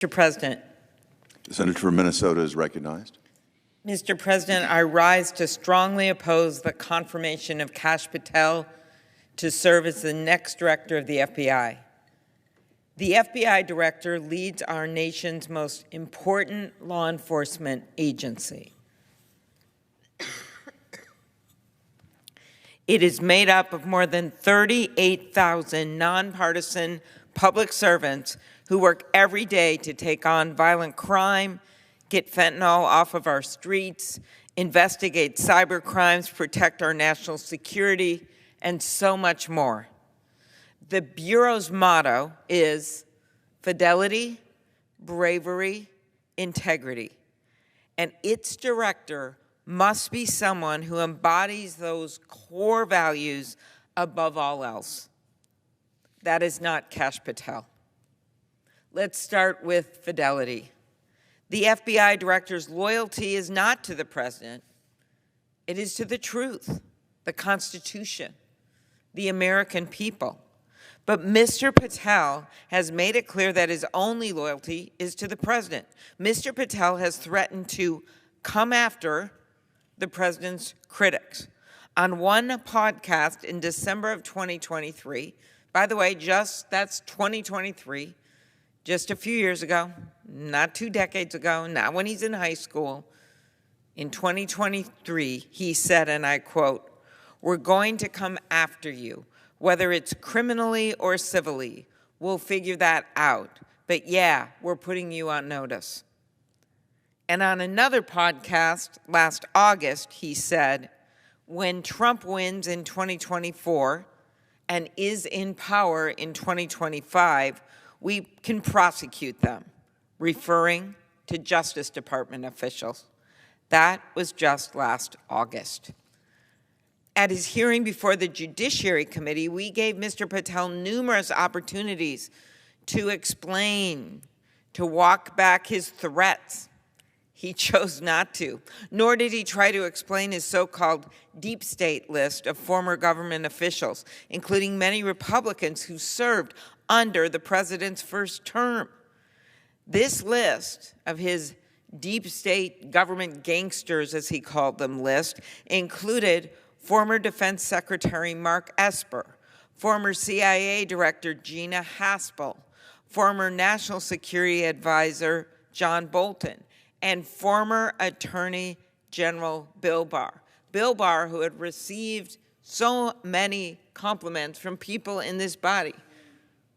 Mr. President. The senator from Minnesota is recognized. Mr. President, I rise to strongly oppose the confirmation of Kash Patel to serve as the next director of the FBI. The FBI director leads our nation's most important law enforcement agency. It is made up of more than 38,000 nonpartisan public servants who work every day to take on violent crime, get fentanyl off of our streets, investigate cyber crimes, protect our national security, and so much more. The Bureau's motto is Fidelity, bravery, integrity. And its director must be someone who embodies those core values above all else. That is not Kash Patel. Let's start with Fidelity. The FBI director's loyalty is not to the president. It is to the truth, the Constitution, the American people. But Mr. Patel has made it clear that his only loyalty is to the president. Mr. Patel has threatened to come after the president's critics. On one podcast in December of 2023, by the way, that's 2023, just a few years ago, not 2 decades ago, not when he's in high school. In 2023, he said, and I quote, "We're going to come after you, whether it's criminally or civilly. We'll figure that out. But yeah, we're putting you on notice." And on another podcast last August, he said, "When Trump wins in 2024 and is in power in 2025, we can prosecute them," referring to Justice Department officials. That was just last August. At his hearing before the Judiciary Committee, we gave Mr. Patel numerous opportunities to explain, to walk back his threats. He chose not to, nor did he try to explain his so-called deep state list of former government officials, including many Republicans who served under the president's first term. This list of his deep state government gangsters, as he called them, list included former Defense Secretary Mark Esper, former CIA Director Gina Haspel, former National Security Advisor John Bolton, and former Attorney General Bill Barr. Bill Barr, who had received so many compliments from people in this body,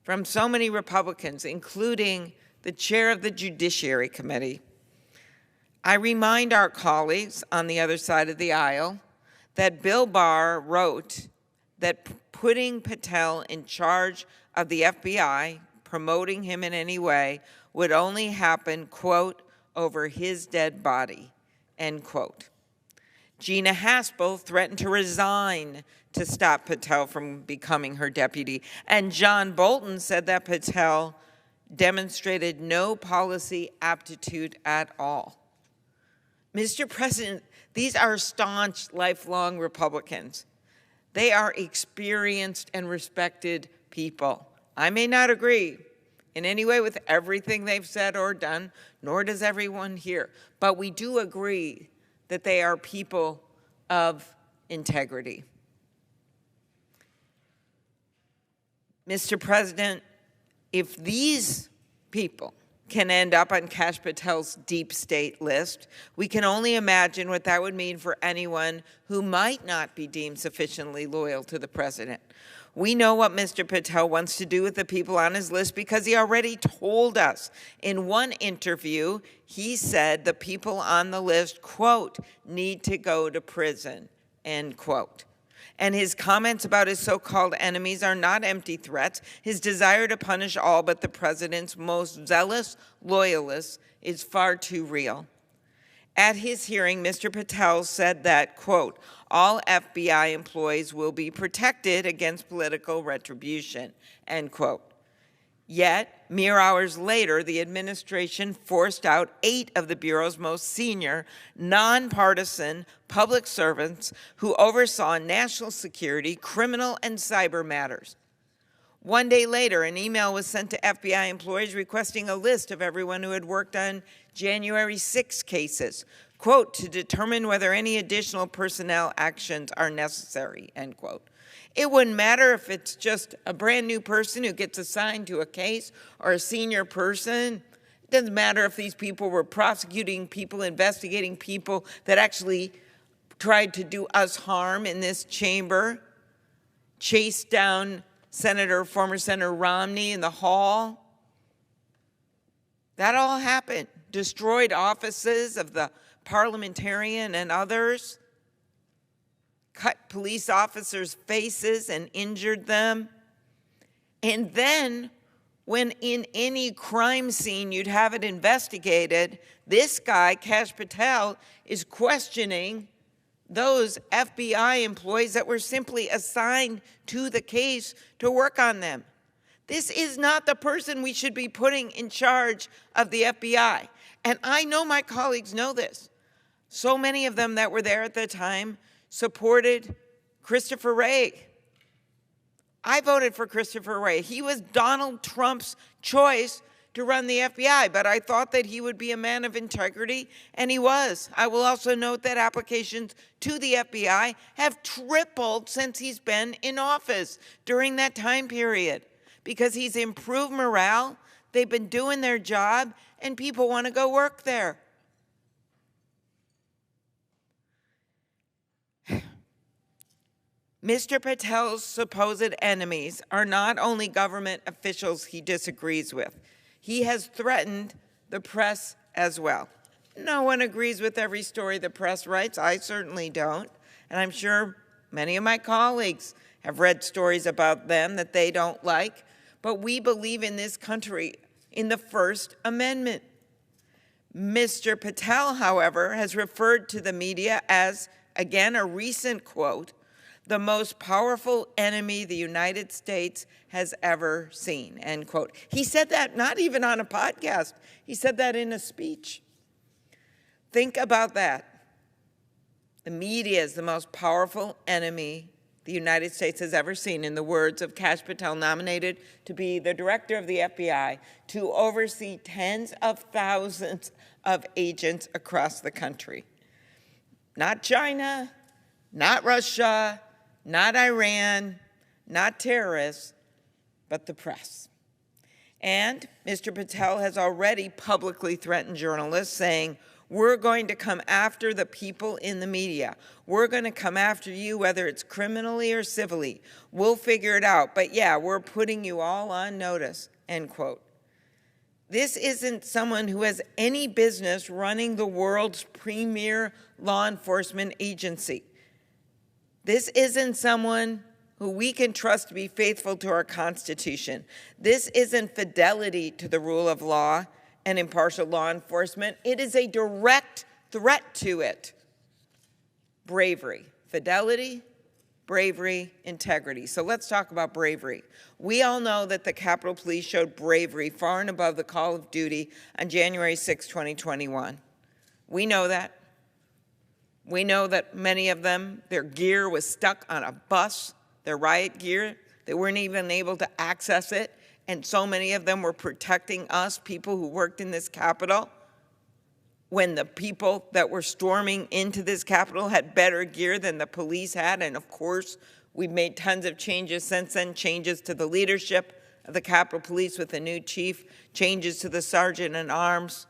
from so many Republicans, including the chair of the Judiciary Committee. I remind our colleagues on the other side of the aisle that Bill Barr wrote that putting Patel in charge of the FBI, promoting him in any way, would only happen, quote, "over his dead body," end quote. Gina Haspel threatened to resign to stop Patel from becoming her deputy. And John Bolton said that Patel demonstrated no policy aptitude at all. Mr. President, these are staunch, lifelong Republicans. They are experienced and respected people. I may not agree in any way with everything they've said or done, nor does everyone here. But we do agree that they are people of integrity. Mr. President, if these people can end up on Kash Patel's deep state list, we can only imagine what that would mean for anyone who might not be deemed sufficiently loyal to the president. We know what Mr. Patel wants to do with the people on his list because he already told us. In one interview, he said the people on the list, quote, "need to go to prison," end quote. And his comments about his so-called enemies are not empty threats. His desire to punish all but the president's most zealous loyalists is far too real. At his hearing, Mr. Patel said that, quote, "all FBI employees will be protected against political retribution," end quote. Yet, mere hours later, the administration forced out 8 of the Bureau's most senior, nonpartisan public servants who oversaw national security, criminal, and cyber matters. 1 day later, an email was sent to FBI employees requesting a list of everyone who had worked on January 6 cases, quote, to determine whether any additional personnel actions are necessary, end quote. It wouldn't matter if it's just a brand new person who gets assigned to a case or a senior person. It doesn't matter if these people were prosecuting people, investigating people that actually tried to do us harm in this chamber, chased down former Senator Romney in the hall. That all happened. Destroyed offices of the parliamentarian and others, cut police officers' faces and injured them. And then, when in any crime scene you'd have it investigated, this guy, Kash Patel, is questioning those FBI employees that were simply assigned to the case to work on them. This is not the person we should be putting in charge of the FBI. And I know my colleagues know this. So many of them that were there at the time supported Christopher Wray. I voted for Christopher Wray. He was Donald Trump's choice to run the FBI, but I thought that he would be a man of integrity, and he was. I will also note that applications to the FBI have tripled since he's been in office during that time period because he's improved morale, they've been doing their job, and people want to go work there. Mr. Patel's supposed enemies are not only government officials he disagrees with. He has threatened the press as well. No one agrees with every story the press writes. I certainly don't. And I'm sure many of my colleagues have read stories about them that they don't like. But we believe in this country in the First Amendment. Mr. Patel, however, has referred to the media as, again, a recent quote, the most powerful enemy the United States has ever seen, end quote. He said that not even on a podcast. He said that in a speech. Think about that. The media is the most powerful enemy the United States has ever seen, in the words of Kash Patel, nominated to be the director of the FBI, to oversee tens of thousands of agents across the country. Not China, not Russia, not Iran, not terrorists, but the press. And Mr. Patel has already publicly threatened journalists, saying, we're going to come after the people in the media. We're going to come after you, whether it's criminally or civilly. We'll figure it out. But yeah, we're putting you all on notice, end quote. This isn't someone who has any business running the world's premier law enforcement agency. This isn't someone who we can trust to be faithful to our Constitution. This isn't fidelity to the rule of law and impartial law enforcement. It is a direct threat to it. Bravery, fidelity, bravery, integrity. So let's talk about bravery. We all know that the Capitol Police showed bravery far and above the call of duty on January 6, 2021. We know that. We know that many of them, their gear was stuck on a bus, their riot gear. They weren't even able to access it. And so many of them were protecting us, people who worked in this Capitol, when the people that were storming into this Capitol had better gear than the police had. And of course, we've made tons of changes since then, changes to the leadership of the Capitol Police with a new chief, changes to the sergeant at arms,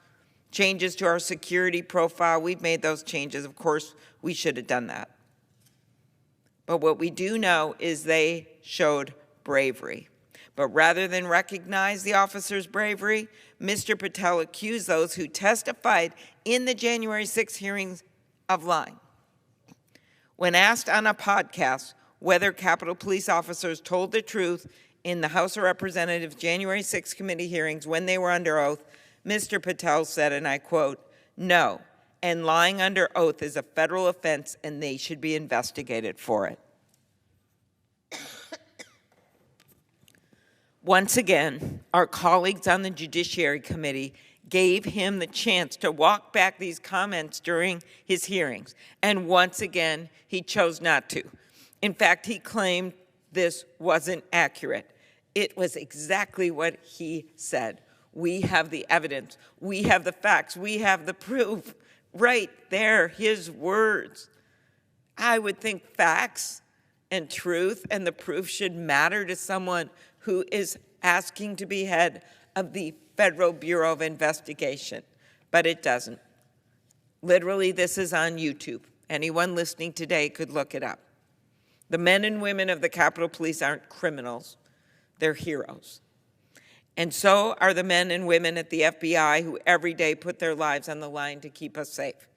changes to our security profile. We've made those changes. Of course, we should have done that. But what we do know is they showed bravery. But rather than recognize the officers' bravery, Mr. Patel accused those who testified in the January 6 hearings of lying. When asked on a podcast whether Capitol Police officers told the truth in the House of Representatives January 6 committee hearings when they were under oath, Mr. Patel said, and I quote, "No, and lying under oath is a federal offense and they should be investigated for it." Once again, our colleagues on the Judiciary Committee gave him the chance to walk back these comments during his hearings. And once again, he chose not to. In fact, he claimed this wasn't accurate. It was exactly what he said. We have the evidence. We have the facts. We have the proof. Right there, his words. I would think facts and truth and the proof should matter to someone who is asking to be head of the Federal Bureau of Investigation, but it doesn't. Literally, this is on YouTube. Anyone listening today could look it up. The men and women of the Capitol Police aren't criminals. They're heroes. And so are the men and women at the FBI who every day put their lives on the line to keep us safe.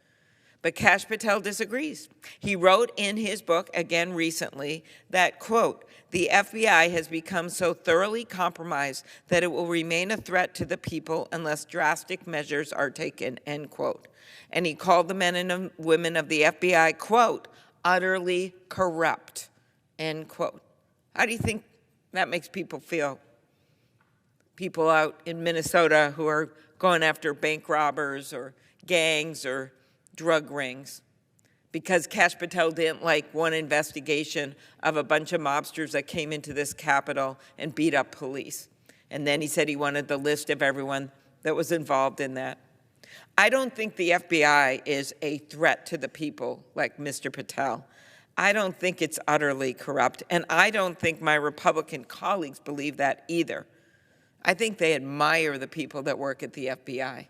But Kash Patel disagrees. He wrote in his book, again recently, that, quote, the FBI has become so thoroughly compromised that it will remain a threat to the people unless drastic measures are taken, end quote. And he called the men and women of the FBI, quote, utterly corrupt, end quote. How do you think that makes people feel? People out in Minnesota who are going after bank robbers or gangs or drug rings because Kash Patel didn't like one investigation of a bunch of mobsters that came into this Capitol and beat up police. And then he said he wanted the list of everyone that was involved in that. I don't think the FBI is a threat to the people like Mr. Patel. I don't think it's utterly corrupt, and I don't think my Republican colleagues believe that either. I think they admire the people that work at the FBI.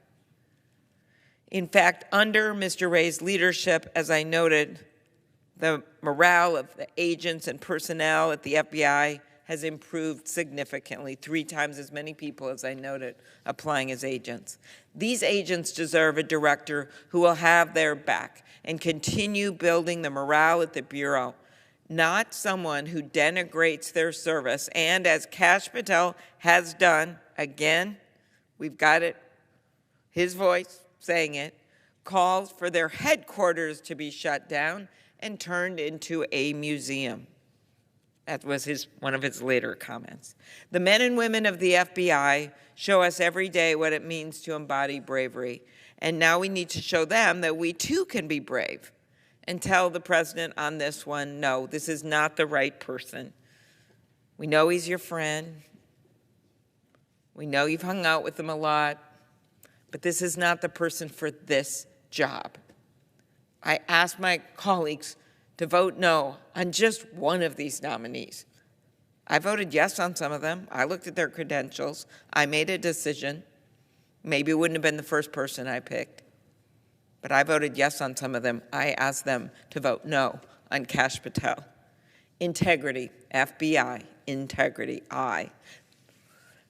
In fact, under Mr. Wray's leadership, as I noted, the morale of the agents and personnel at the FBI has improved significantly, 3 times as many people, as I noted, applying as agents. These agents deserve a director who will have their back and continue building the morale at the Bureau, not someone who denigrates their service and, as Kash Patel has done, again, we've got it, his voice saying it, calls for their headquarters to be shut down and turned into a museum. That was one of his later comments. The men and women of the FBI show us every day what it means to embody bravery. And now we need to show them that we too can be brave and tell the president on this one, no, this is not the right person. We know he's your friend. We know you've hung out with him a lot, but this is not the person for this job. I asked my colleagues to vote no on just one of these nominees. I voted yes on some of them. I looked at their credentials. I made a decision. Maybe it wouldn't have been the first person I picked, but I voted yes on some of them. I asked them to vote no on Kash Patel. Integrity, FBI, integrity, I.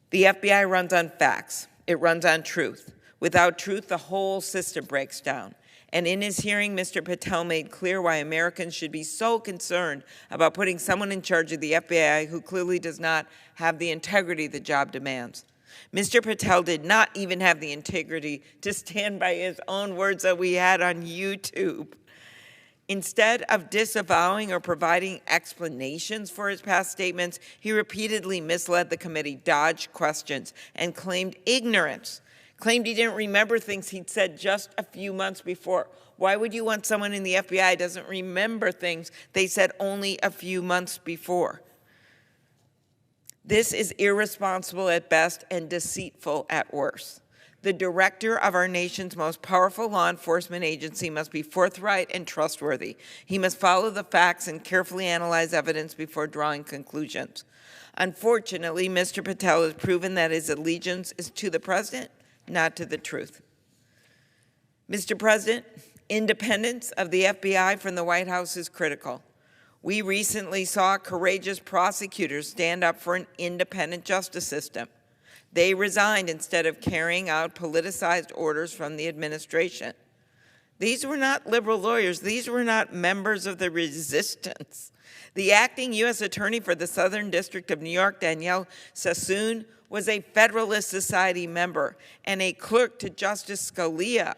The FBI runs on facts. It runs on truth. Without truth, the whole system breaks down. And in his hearing, Mr. Patel made clear why Americans should be so concerned about putting someone in charge of the FBI who clearly does not have the integrity the job demands. Mr. Patel did not even have the integrity to stand by his own words that we had on YouTube. Instead of disavowing or providing explanations for his past statements, he repeatedly misled the committee, dodged questions, and claimed ignorance. Claimed he didn't remember things he'd said just a few months before. Why would you want someone in the FBI who doesn't remember things they said only a few months before? This is irresponsible at best and deceitful at worst. The director of our nation's most powerful law enforcement agency must be forthright and trustworthy. He must follow the facts and carefully analyze evidence before drawing conclusions. Unfortunately, Mr. Patel has proven that his allegiance is to the president, not to the truth. Mr. President, independence of the FBI from the White House is critical. We recently saw courageous prosecutors stand up for an independent justice system. They resigned instead of carrying out politicized orders from the administration. These were not liberal lawyers. These were not members of the resistance. The acting U.S. Attorney for the Southern District of New York, Danielle Sassoon, was a Federalist Society member and a clerk to Justice Scalia.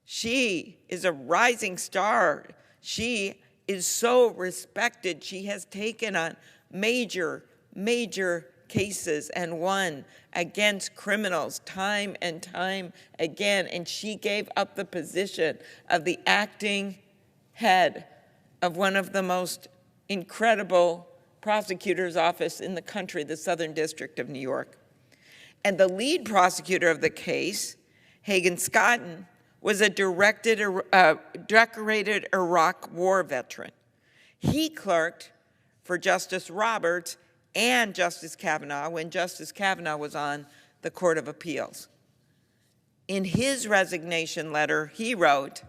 She is a rising star. She is so respected. She has taken on major cases and won against criminals time and time again. And she gave up the position of the acting head of one of the most incredible prosecutor's office in the country, the Southern District of New York. And the lead prosecutor of the case, Hagen Scotton, was a decorated Iraq War veteran. He clerked for Justice Roberts and Justice Kavanaugh when Justice Kavanaugh was on the Court of Appeals. In his resignation letter, he wrote,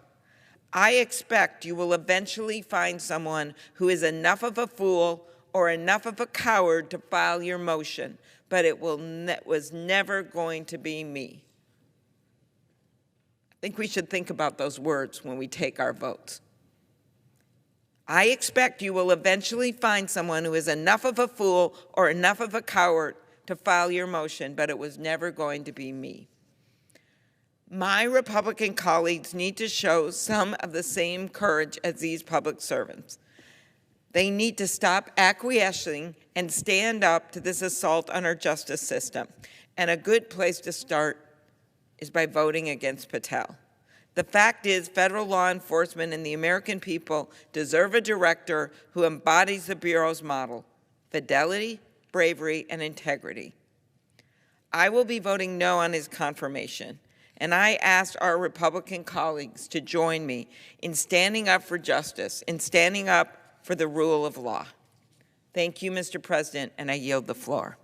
"I expect you will eventually find someone who is enough of a fool or enough of a coward to file your motion, but it was never going to be me." I think we should think about those words when we take our votes. I expect you will eventually find someone who is enough of a fool or enough of a coward to file your motion, but it was never going to be me. My Republican colleagues need to show some of the same courage as these public servants. They need to stop acquiescing and stand up to this assault on our justice system. And a good place to start is by voting against Patel. The fact is, federal law enforcement and the American people deserve a director who embodies the Bureau's model: fidelity, bravery, and integrity. I will be voting no on his confirmation, and I ask our Republican colleagues to join me in standing up for justice, in standing up for the rule of law. Thank you, Mr. President, and I yield the floor.